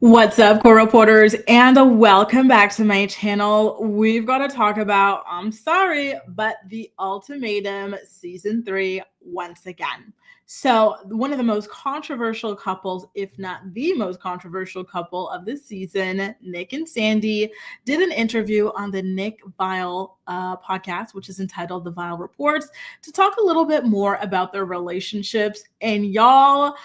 What's up, core reporters, and welcome back to my channel. We've got to talk about, I'm sorry, but the Ultimatum season 3 once again. So, one of the most controversial couples, if not the most controversial couple of the season, Nick and Sandy, did an interview on the Nick Viall podcast, which is entitled The Viall Reports, to talk a little bit more about their relationships. And y'all,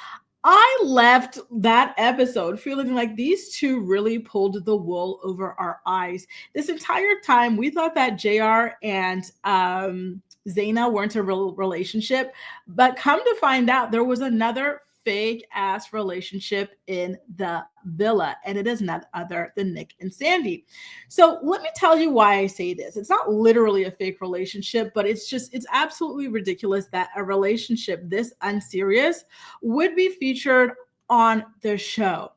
I left that episode feeling like these two really pulled the wool over our eyes. This entire time, we thought that JR and Zaina weren't a real relationship, but come to find out, there was another fake ass relationship in the villa, and it is none other than Nick and Sandy. So let me tell you why I say this. It's not literally a fake relationship, but it's absolutely ridiculous that a relationship this unserious would be featured on the show.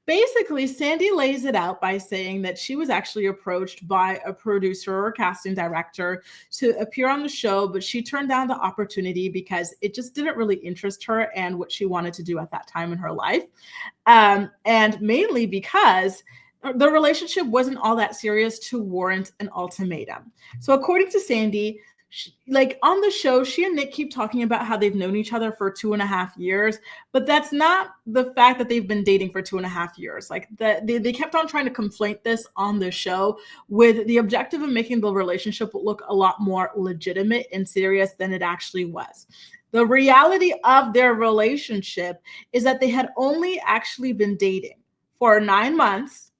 Basically, Sandy lays it out by saying that she was actually approached by a producer or casting director to appear on the show, but she turned down the opportunity because it just didn't really interest her and what she wanted to do at that time in her life. And mainly because the relationship wasn't all that serious to warrant an ultimatum. So according to Sandy, like on the show, she and Nick keep talking about how they've known each other for 2.5 years, but that's not the fact that they've been dating for 2.5 years. Like they kept on trying to conflate this on the show with the objective of making the relationship look a lot more legitimate and serious than it actually was. The reality of their relationship is that they had only actually been dating for 9 months.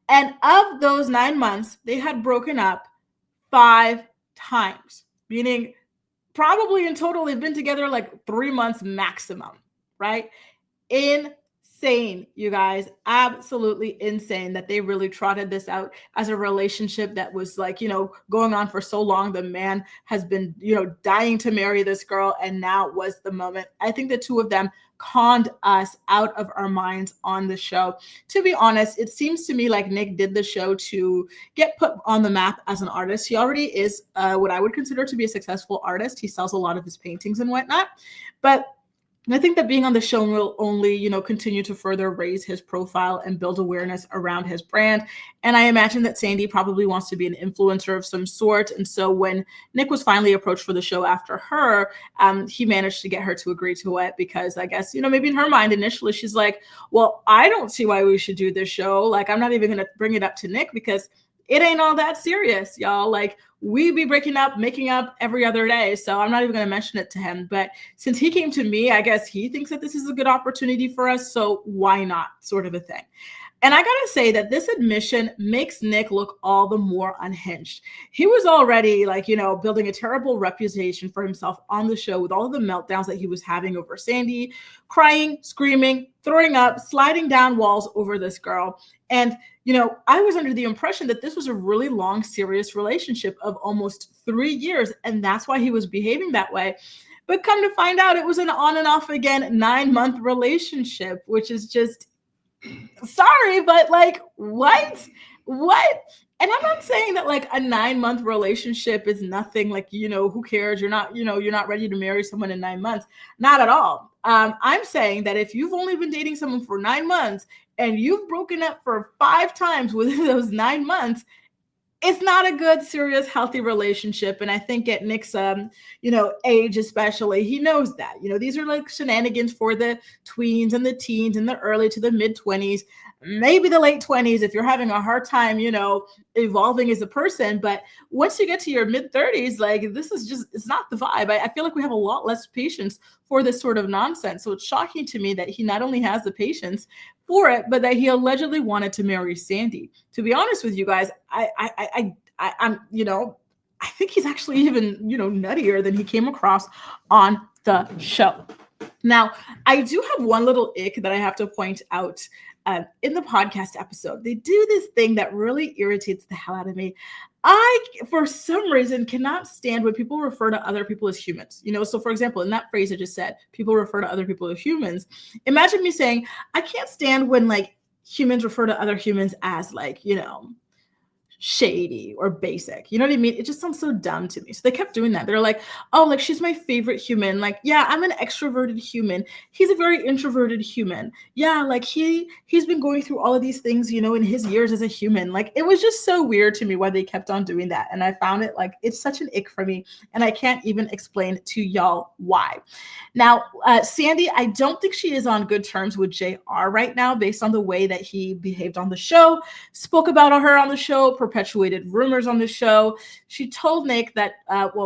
And of those 9 months, they had broken up 5 times, meaning probably in total they've been together like 3 months maximum, right? Insane, you guys. Absolutely insane that they really trotted this out as a relationship that was like, going on for so long. The man has been, dying to marry this girl, and now was the moment. I think the two of them conned us out of our minds on the show. To be honest, it seems to me like Nick did the show to get put on the map as an artist. He already is what I would consider to be a successful artist. He sells a lot of his paintings and whatnot. But I think that being on the show will only, continue to further raise his profile and build awareness around his brand. And I imagine that Sandy probably wants to be an influencer of some sort. And so when Nick was finally approached for the show after her, he managed to get her to agree to it because I guess, maybe in her mind initially, she's like, well, I don't see why we should do this show. Like, I'm not even going to bring it up to Nick because it ain't all that serious, y'all. Like, we be breaking up, making up every other day. So I'm not even going to mention it to him. But since he came to me, I guess he thinks that this is a good opportunity for us. So why not, sort of a thing. And I gotta say that this admission makes Nick look all the more unhinged. He was already building a terrible reputation for himself on the show with all of the meltdowns that he was having over Sandy, crying, screaming, throwing up, sliding down walls over this girl. And, I was under the impression that this was a really long, serious relationship of almost 3 years. And that's why he was behaving that way. But come to find out, it was an on and off again 9-month relationship, which is just, sorry, but like, what? And I'm not saying that like a 9-month relationship is nothing, like, who cares? You're not ready to marry someone in 9 months. Not at all. I'm saying that if you've only been dating someone for 9 months and you've broken up for 5 times within those 9 months, it's not a good, serious, healthy relationship. And I think at Nick's, age especially, he knows that. These are like shenanigans for the tweens and the teens and the early to the mid-20s, maybe the late 20s if you're having a hard time, evolving as a person. But once you get to your mid-30s, like, this is just, it's not the vibe. I feel like we have a lot less patience for this sort of nonsense. So it's shocking to me that he not only has the patience for it, but that he allegedly wanted to marry Sandy. To be honest with you guys, I'm, I think he's actually even, nuttier than he came across on the show. Now, I do have one little ick that I have to point out. In the podcast episode, they do this thing that really irritates the hell out of me. I, for some reason, cannot stand when people refer to other people as humans. So for example, in that phrase I just said, people refer to other people as humans. Imagine me saying, I can't stand when like humans refer to other humans as like, shady or basic. You know what I mean? It just sounds so dumb to me. So they kept doing that. They're like, oh, like she's my favorite human. Like, yeah, I'm an extroverted human. He's a very introverted human. Yeah, like he's been going through all of these things, you know, in his years as a human. Like it was just so weird to me why they kept on doing that. And I found it like it's such an ick for me. And I can't even explain to y'all why. Now, Sandy, I don't think she is on good terms with JR right now based on the way that he behaved on the show, spoke about her on the show, perpetuated rumors on the show. She told Nick that,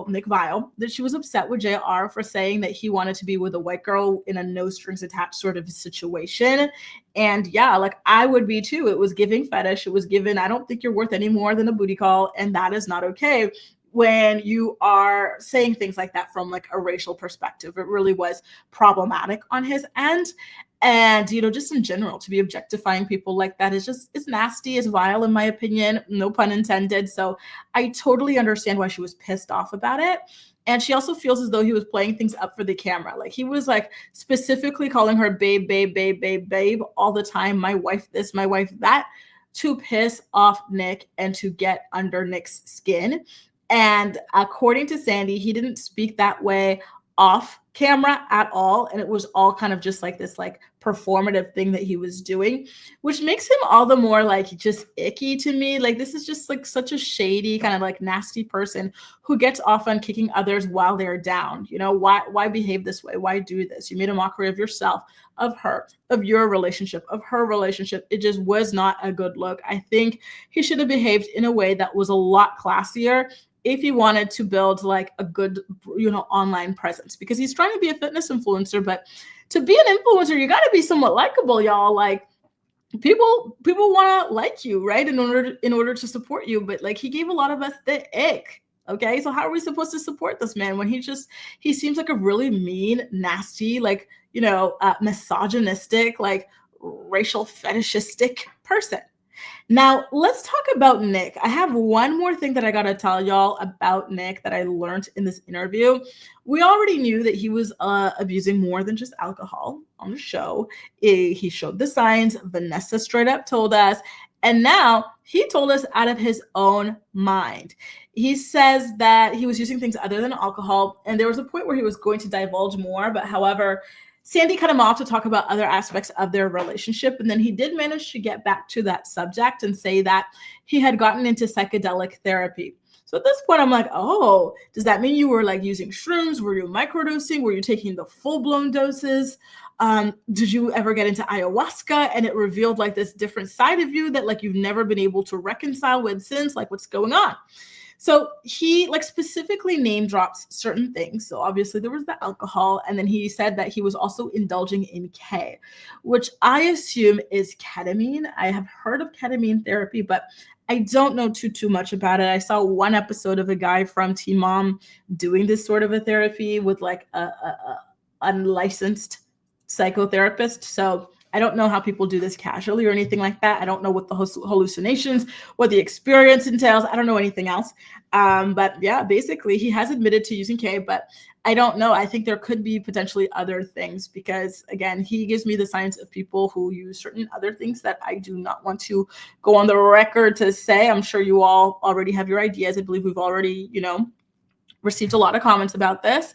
Nick Viall, that she was upset with JR for saying that he wanted to be with a white girl in a no strings attached sort of situation. And yeah, like I would be too. It was giving fetish. It was given, I don't think you're worth any more than a booty call. And that is not okay when you are saying things like that from like a racial perspective. It really was problematic on his end. And, you know, just in general, to be objectifying people like that is just, it's nasty, it's vile, in my opinion, no pun intended. So I totally understand why she was pissed off about it. And she also feels as though he was playing things up for the camera. Like he was like specifically calling her babe, babe, babe, babe, babe all the time. My wife this, my wife that, to piss off Nick and to get under Nick's skin. And according to Sandy, he didn't speak that way off camera at all. And it was all kind of just like this like performative thing that he was doing, which makes him all the more like just icky to me. Like this is just like such a shady kind of like nasty person who gets off on kicking others while they're down. You know, why behave this way? Why do this? You made a mockery of yourself, of her, of your relationship, of her relationship. It just was not a good look. I think he should have behaved in a way that was a lot classier if he wanted to build like a good, you know, online presence, because he's trying to be a fitness influencer. But to be an influencer, you got to be somewhat likable, y'all. Like people want to like you, right? In order to support you. But like he gave a lot of us the ick. Okay, so how are we supposed to support this man when he seems like a really mean, nasty, like, you know, misogynistic, like racial fetishistic person? Now, let's talk about Nick. I have one more thing that I got to tell y'all about Nick that I learned in this interview. We already knew that he was abusing more than just alcohol on the show. He showed the signs. Vanessa straight up told us. And now he told us out of his own mind. He says that he was using things other than alcohol. And there was a point where he was going to divulge more. But however, Sandy cut him off to talk about other aspects of their relationship. And then he did manage to get back to that subject and say that he had gotten into psychedelic therapy. So at this point, I'm like, oh, does that mean you were like using shrooms? Were you microdosing? Were you taking the full-blown doses? Did you ever get into ayahuasca and it revealed like this different side of you that like you've never been able to reconcile with since? Like what's going on? So he like specifically name drops certain things. So obviously there was the alcohol. And then he said that he was also indulging in K, which I assume is ketamine. I have heard of ketamine therapy, but I don't know too much about it. I saw one episode of a guy from Teen Mom doing this sort of a therapy with like a unlicensed psychotherapist. So I don't know how people do this casually or anything like that. I don't know what the hallucinations, what the experience entails. I don't know anything else. But yeah, basically he has admitted to using K, but I don't know. I think there could be potentially other things because again, he gives me the signs of people who use certain other things that I do not want to go on the record to say. I'm sure you all already have your ideas. I believe we've already, you know, received a lot of comments about this.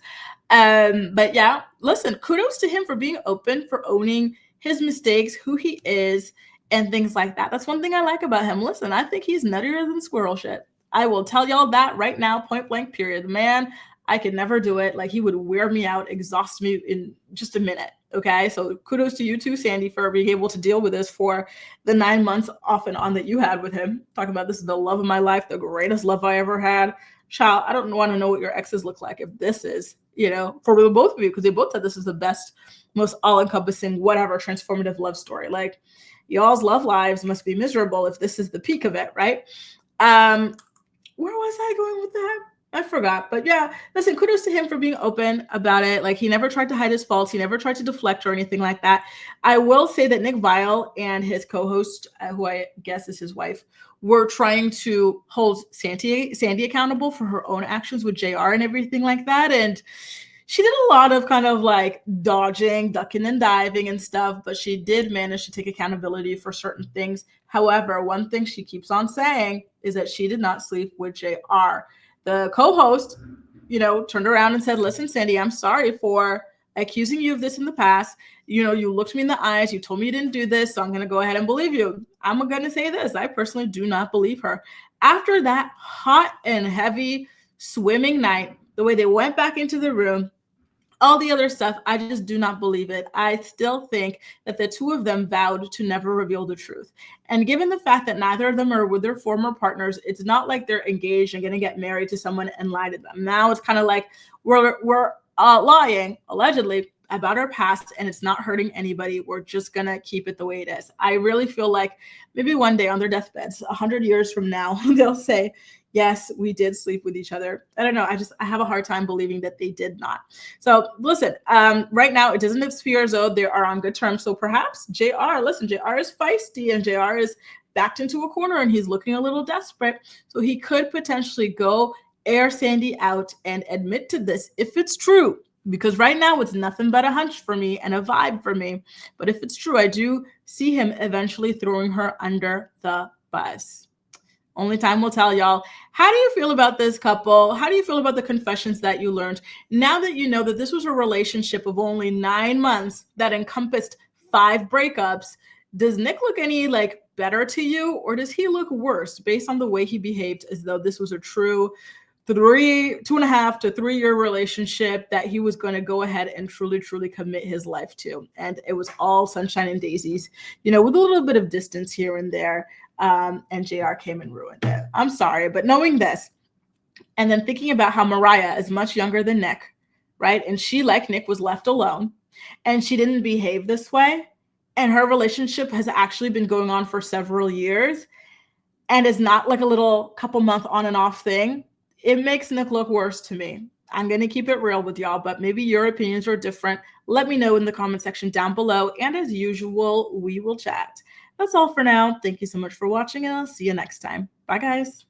But yeah, listen, kudos to him for being open, for owning his mistakes, who he is, and things like that. That's one thing I like about him. Listen, I think he's nuttier than squirrel shit. I will tell y'all that right now, point blank, period. The man, I could never do it. Like he would wear me out, exhaust me in just a minute. Okay. So kudos to you too, Sandy, for being able to deal with this for the 9 months off and on that you had with him. Talking about this is the love of my life, the greatest love I ever had. Child, I don't want to know what your exes look like if this is, you know, for the both of you, because they both said this is the best, most all-encompassing, whatever, transformative love story. Like, y'all's love lives must be miserable if this is the peak of it, right? Where was I going with that? I forgot. But yeah, listen, kudos to him for being open about it. Like, he never tried to hide his faults. He never tried to deflect or anything like that. I will say that Nick Viall and his co-host, who I guess is his wife, were trying to hold Sandy accountable for her own actions with JR and everything like that. And She did a lot of kind of like dodging, ducking and diving and stuff, but she did manage to take accountability for certain things. However, one thing she keeps on saying is that she did not sleep with JR. The co-host, turned around and said, "Listen, Sandy, I'm sorry for accusing you of this in the past. You looked me in the eyes, you told me you didn't do this, so I'm going to go ahead and believe you." I'm going to say this: I personally do not believe her. After that hot and heavy swimming night, the way they went back into the room, all the other stuff, I just do not believe it. I still think that the two of them vowed to never reveal the truth. And given the fact that neither of them are with their former partners, it's not like they're engaged and going to get married to someone and lie to them. Now it's kind of like we're lying, allegedly, about our past, and it's not hurting anybody. We're just going to keep it the way it is. I really feel like maybe one day on their deathbeds, 100 years from now, they'll say, "Yes, we did sleep with each other." I don't know. I have a hard time believing that they did not. So listen, right now it doesn't appear as though they are on good terms. So perhaps JR is feisty and JR is backed into a corner and he's looking a little desperate. So he could potentially go air Sandy out and admit to this if it's true. Because right now it's nothing but a hunch for me and a vibe for me. But if it's true, I do see him eventually throwing her under the bus. Only time will tell, y'all. How do you feel about this couple? How do you feel about the confessions that you learned? Now that you know that this was a relationship of only 9 months that encompassed 5 breakups, does Nick look any like better to you, or does he look worse based on the way he behaved, as though this was a true 2.5 to 3 year relationship that he was going to go ahead and truly commit his life to? And it was all sunshine and daisies, with a little bit of distance here and there. And JR came and ruined it. I'm sorry, but knowing this, and then thinking about how Mariah is much younger than Nick, right? And she, like Nick, was left alone, and she didn't behave this way. And her relationship has actually been going on for several years, and is not like a little couple month on and off thing. It makes Nick look worse to me. I'm going to keep it real with y'all, but maybe your opinions are different. Let me know in the comment section down below. And as usual, we will chat. That's all for now. Thank you so much for watching, and I'll see you next time. Bye, guys.